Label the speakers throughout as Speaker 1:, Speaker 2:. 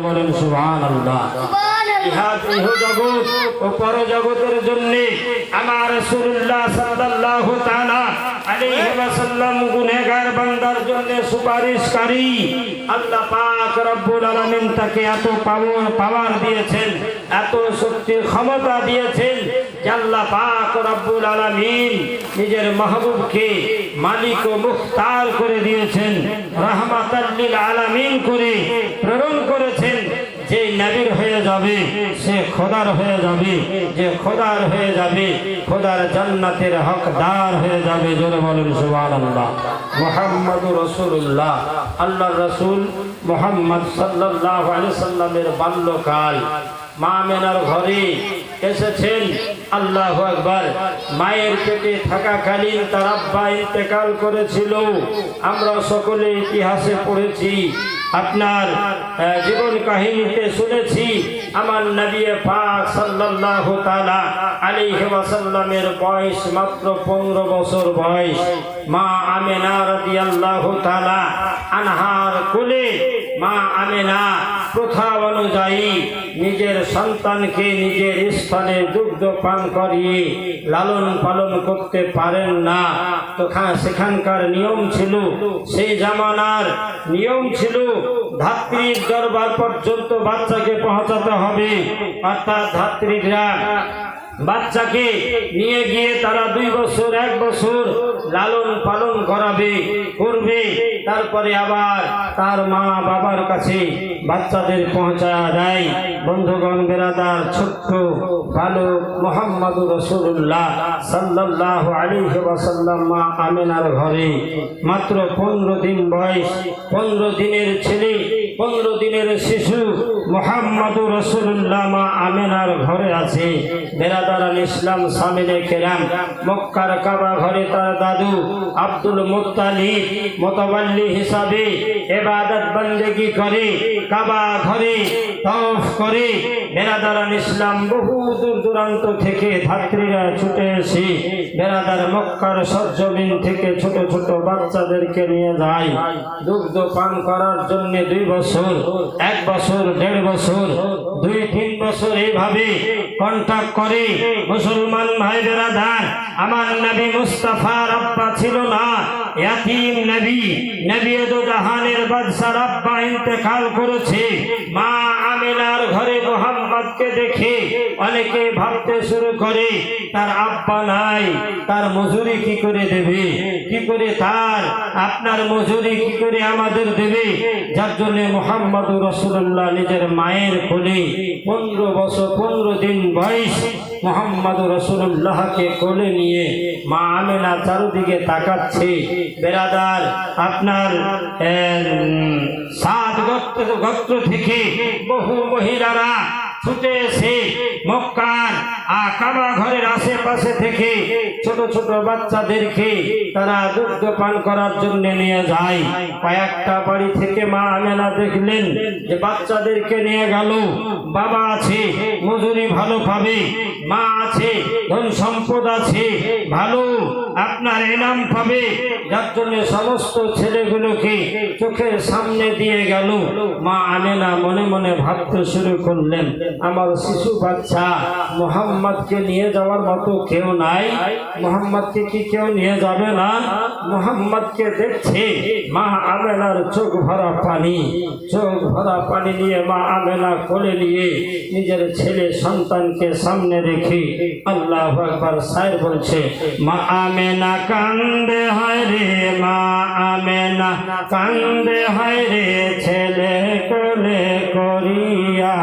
Speaker 1: বলেন সুবহানাল্লাহ। ইহ জগৎ ও পর জগতের জন্য আমার রাসূলুল্লাহ সাল্লাল্লাহু তাআলা আলাইহি ওয়াসাল্লাম গুনাহগার বান্দার জন্য সুপারিশকারী। আল্লাহ পাক রব্বুল আলামিন তাকে এত পাওয়ার দিয়েছেন, এত শক্তি ক্ষমতা দিয়েছেন যে আল্লাহ পাক রব্বুল আলামিন নিজের মাহবুবকে মালিক ও মুখতার করে দিয়েছেন, রাহমাতাল লিল আলামিন করে প্রেরণ করেছেন। যে নবীর হয়ে যাবে সে খোদার হয়ে যাবে, যে খোদার হয়ে যাবে খোদার জান্নাতের হকদার হয়ে যাবে। জোরে বলেন সুবহানাল্লাহ। মুহাম্মাদুর রাসূলুল্লাহ, আল্লাহর রাসূল মুহাম্মদ সাল্লাল্লাহু আলাইহি সাল্লামের বাল্যকাল মা আমেনার ঘরে এসেছেন। আল্লাহু আকবার। মায়ের পেটে থাকাকালীন তার আব্বা ইন্তেকাল করেছিল। আমরা সকলে ইতিহাসে পড়েছি, আপনার জীবন কাহিনীতে শুনেছি। আমার নবী পাক সাল্লাল্লাহু তাআলা আলাইহি ওয়াসাল্লামের বয়স মাত্র 15 বছর বয়স। মা আমেনা রাদিয়াল্লাহু তাআলা আনহার কোলে মা আমেনা প্রথা অনুযায়ী নিজের সন্তানকে নিজের স্তনে দুগ্ধ পান করিয়ে লালন পালন করতে পারেন না। তো সেখানকার নিয়ম ছিল, সেই জামানার নিয়ম ছিল ধাত্রীর দরবার পর্যন্ত বাচ্চাকে পৌঁছাতে হবে। অর্থাৎ ধাত্রীরা বাচ্চাকে নিয়ে গিয়ে তারা 2 বছর 1 বছর লালন পালন করবে। তারপরে আবার তার মা বাবার কাছে বাচ্চাদের পৌঁছায় দেয়। বন্ধুগণ বেরাদার, ছোট্ট বালক মুহাম্মদুর রাসূলুল্লাহ সাল্লাল্লাহু আলাইহি ওয়াসাল্লাম মা আমেনার ঘরে মাত্র 15 দিন বয়স, 15 দিনের ছেলে, 15 দিনের শিশু মুহাম্মদুর রাসূলুল্লাহ মা আমেনার ঘরে আছে। বেরাদারান ইসলাম সামিনে কেরাম, মক্কার কাবা ঘরে তার দাদু আব্দুল মুত্তালিব মুতাওয়াল্লি হিসাবে ইবাদত বন্দেগী করে, কাবা ঘরে তওয়াফ করে। বেরাদারান ইসলাম বহু দূর দূরান্ত থেকে ধাত্রীরা ছুটে এসে বেরাদার মক্কার সরজমিন থেকে ছোট ছোট বাচ্চাদেরকে নিয়ে যায় দুগ্ধ পান করার জন্য। 2 বছর 1 বছর 1.5 বছর 2-3 বছর এইভাবে কন্টাক্ট করে। মুসলমান ভাই বেরাদার, আমার নবী মুস্তাফার আব্বা ছিল না, ইয়াতীম নবী, নবী দো জাহানের বাদশার আব্বা ইন্তেকাল করেছে। মা আমেনার ঘরে মুহাম্মদকে দেখে অনেকে ভাবতে শুরু করে তার আব্বা নাই, তার মজুরি কি করে দেবে, কি করে তার আপনার মজুরি কি করে আমাদের দেবে। যার জন্য মুহাম্মদুর রাসূলুল্লাহ নিজের মায়ের কোলে 15 বছর 15 দিন বয়স মুহাম্মদুর রাসূলুল্লাহকে কোলে নিয়ে মা আমেনা চারদিকে তাকাচ্ছে। বেরাদার, আপনার 7 গোত্র থেকে বহু মহিলারা ছুটে এসে মক্কার কাবা ঘরের আশেপাশে থেকে ছোট ছোট বাচ্চাদেরকে তারা দুগ্ধ পান করার জন্য নিয়ে যায়। কয়েকটা বাড়ি থেকে মা আমেনা দেখলেন যে বাচ্চাদেরকে নিয়ে গেল, বাবা আছে মজুরি ভালো পাবে, মা আছে ধন সম্পদ আছে ভালো আপনার ইনাম পাবে। যার জন্য সমস্ত ছেলেগুলোকে চোখের সামনে দিয়ে গেল। মা আমেনা মনে মনে ভাবতে শুরু করলেন, আমার শিশু বাচ্চা মুহাম্মদকে নিয়ে যাওয়ার মতো কেউ নাই, মুহাম্মদকে কি কেউ নিয়ে যাবে না? মুহাম্মদকে দেখছে মা আমেনার চোখ ভরা পানি নিয়ে মা আমেনা কোলে নিয়ে নিজের ছেলে সন্তানকে সামনে রেখে আল্লাহু আকবার শায়ের বলছে, মা আমেনা কান্দে হয় রে, মা আমেনা কান্দে হয় রে, ছেলে কোলে করিয়া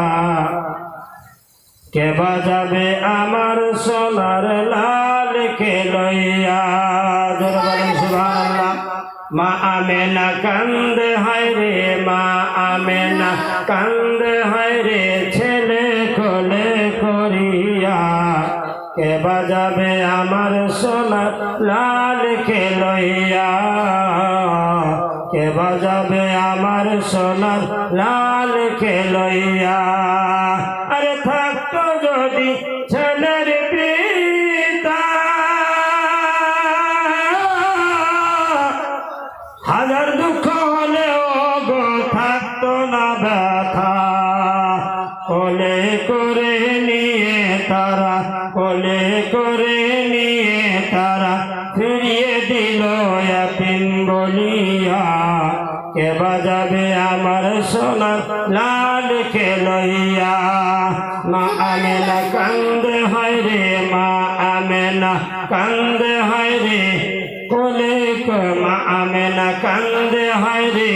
Speaker 1: কে বাজাবে আমার সোনার লালকে লইয়া। সুবহানাল্লাহ। মা আমেনা কান্দে হয় রে, মা আমেনা কান্দে হয় রে, ছেলে কোলে করিয়া কে বাজাবে আমার সোনার লালকে লইয়া, কে বাজাবে আমার সোনার লালকে লইয়া। আরে থাকতো যদি ছেলের পিতা, হাজার দুঃখ হলেও গো থাকতো না ব্যথা। লালকে লইয়া মা আমেনা কান্দে হয় রে মা আমেনা কান্দে হয় রে কোলে মা আমেনা কান্দে হয় রে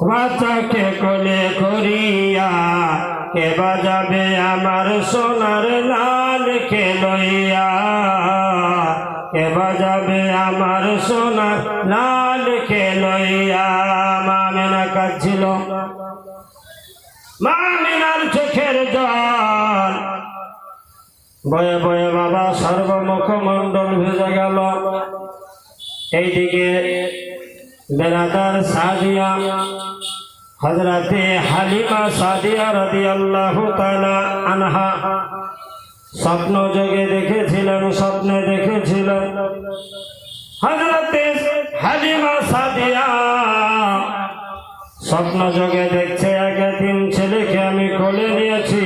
Speaker 1: বাচ্চাকে কোলে করিয়া কে বাজাবে আমার সোনার লালকে লইয়া কে বাজাবে আমার সোনার লালকে লইয়া মা আমেনা কাঁদছিল মা আমেনার চোখের জল বয়ে বয়ে বাবা সর্বমুখমণ্ডল ভেজে গেল। এইদিকে বেরাদার সাদিয়া হযরতে হালিমা সাদিয়া রাদিয়াল্লাহু তাআলা আনহা স্বপ্ন যোগে দেখেছিলেন, স্বপ্নে দেখেছিলেন হযরতে হালিমা সাদিয়া স্বপ্ন যোগে দেখছে একদিন ছেলেকে আমি কোলে নিয়েছি।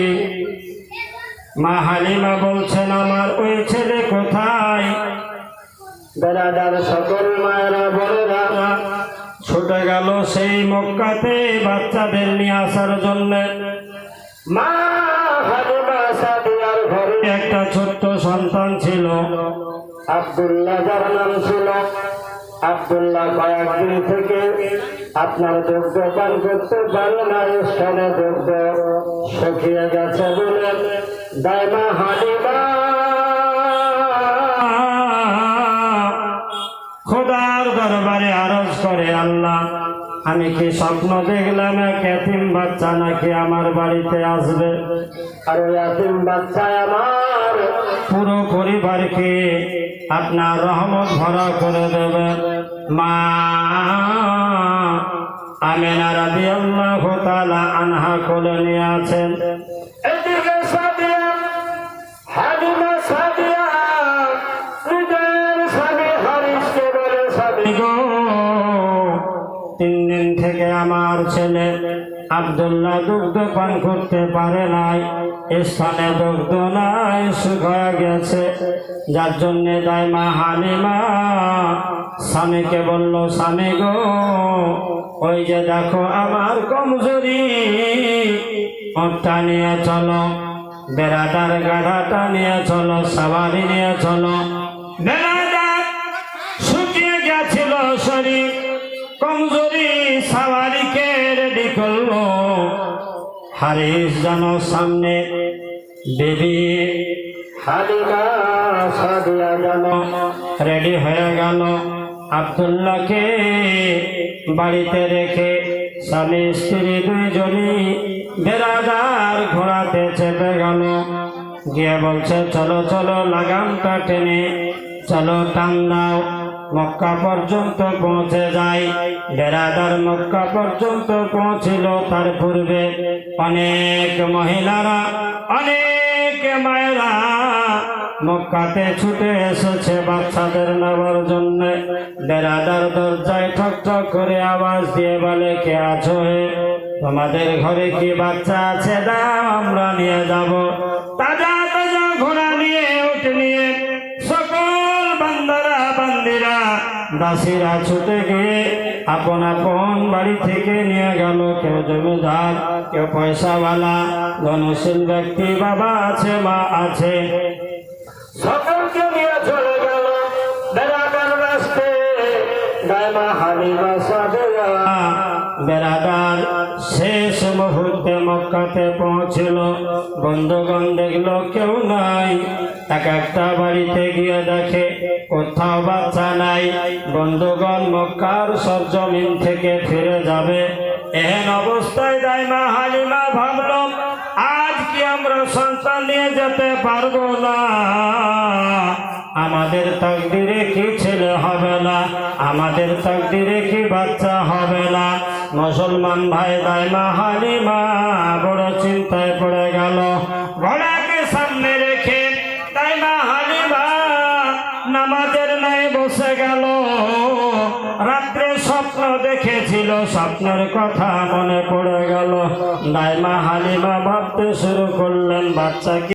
Speaker 1: মা হালিমা বলছেন আমার ওই ছেলে কোথায়? বেরাদার সকল মায়েরা বোনেরা ছুটে গেল সেই মক্কাতে বাচ্চাদের নিয়ে আসার জন্য। মা হালিমা সাদিয়ার ঘরে একটা ছোট্ট সন্তান ছিল, আব্দুল্লাহ যার নাম ছিল। আব্দুল্লাহ কয়েকদিন থেকে আপনার দুগ্ধ পান করতে পারে না, স্থানে দুগ্ধ শুকিয়ে গেছে বলে দাইমা হালিমা খোদার দরবারে আরজ করে, আল্লাহ আমি কি স্বপ্ন দেখলাম এক এতিম বাচ্চা নাকি আমার বাড়িতে আসবে, আর ওই এতিম বাচ্চায় আমার পুরো পরিবারকে আপনার রহমত ভরা করে দেবে। মা আমেনা রাদিয়াল্লাহু তাআলা আনহা কোলে নিয়ে আছেন। এদিকে সাদিয়া হালিমা সাদিয়া নিজের স্বামী হারিসকে বলে, স্বামী গো 3 দিন থেকে আমার ছেলে আব্দুল্লাহ দুগ্ধ পান করতে পারে নাই, স্থানে দুগ্ধ নাই, শুকিয়ে গেছে। যার জন্য দাইমা হালিমা স্বামীকে বলল, স্বামী গো ওই যে দেখো আমার কমজোরি, ওটা নিয়ে চলো, বেড়াদার গাধাটা নিয়ে চলো, সবারি নিয়ে চলো। বেড়াদার শুকিয়ে গেছিল শরীর, কমজোরি সওয়ারিকে রেডি করলো। হারিস যেন সামনে, বেবি হালিমা সাদিয়া যেন রেডি হয়ে গেল। আব্দুল্লাহকে বাড়িতে রেখে স্বামী স্ত্রী দুইজনই বেড়াদার ঘোড়াতে চেপে গেল। গিয়ে বলছে চলো চলো লাগামটা টেনে চলো টান দাও, মক্কা পর্যন্ত পৌঁছে যাই। বেড়াদার মক্কা পর্যন্ত পৌঁছিল, তার পূর্বে অনেক মহিলারা অনেক মায়েরা মক্কাতে ছুটে এসেছে বাচ্চাদের নেওয়ার জন্য। বেড়াদার দরজায় ঠক ঠক করে আওয়াজ দিয়ে বলে, কে আছো হে? তোমাদের ঘরে কি বাচ্চা আছে? দাও আমরা নিয়ে যাব। তাজা তাজা ঘোড়া নিয়ে উঠ নিয়ে সকল বান্দারা বান্দিরা দাসীরা ছুটে গিয়ে আপন আপন বাড়ি থেকে নিয়ে গেল। কেউ জমিদার, কেউ পয়সাওয়ালা, ধনশীল ব্যক্তি, বাবা আছে মা আছে, সকলকে নিয়ে চলে গেল বেড়াদার রাস্তে। দাইমা হালিমা সাদিয়া বেড়াদার শেষ মুহূর্তে মক্কাতে পৌঁছিল। বন্ধুগণ দেখলো কেউ নাই, এক একটা বাড়িতে গিয়ে দেখে কোথাও বাচ্চা নাই। বন্ধুগণ মক্কার সরজমিন থেকে ফিরে যাবে, এহেন অবস্থায় দাইমা হালিমা ভাবল আজ কি আমরা সন্তান নিয়ে যেতে পারবো না? আমাদের তাকদিরে কি ছেলে হবে না, আমাদের তাকদিরে কি বাচ্চা হবে না? মুসলমান ভাই দাইমা হালিমা বড় চিন্তায় পড়ে গেল। ঘোড়াকে সামনে রেখে দাইমা হালিমা নামাজের নাই বসে গেল। রাত্রে স্বপ্ন দেখেছিল, স্বপ্নের কথা মনে পড়ে গেল। দাইমা হালিমা ভাবতে শুরু করলেন বাচ্চা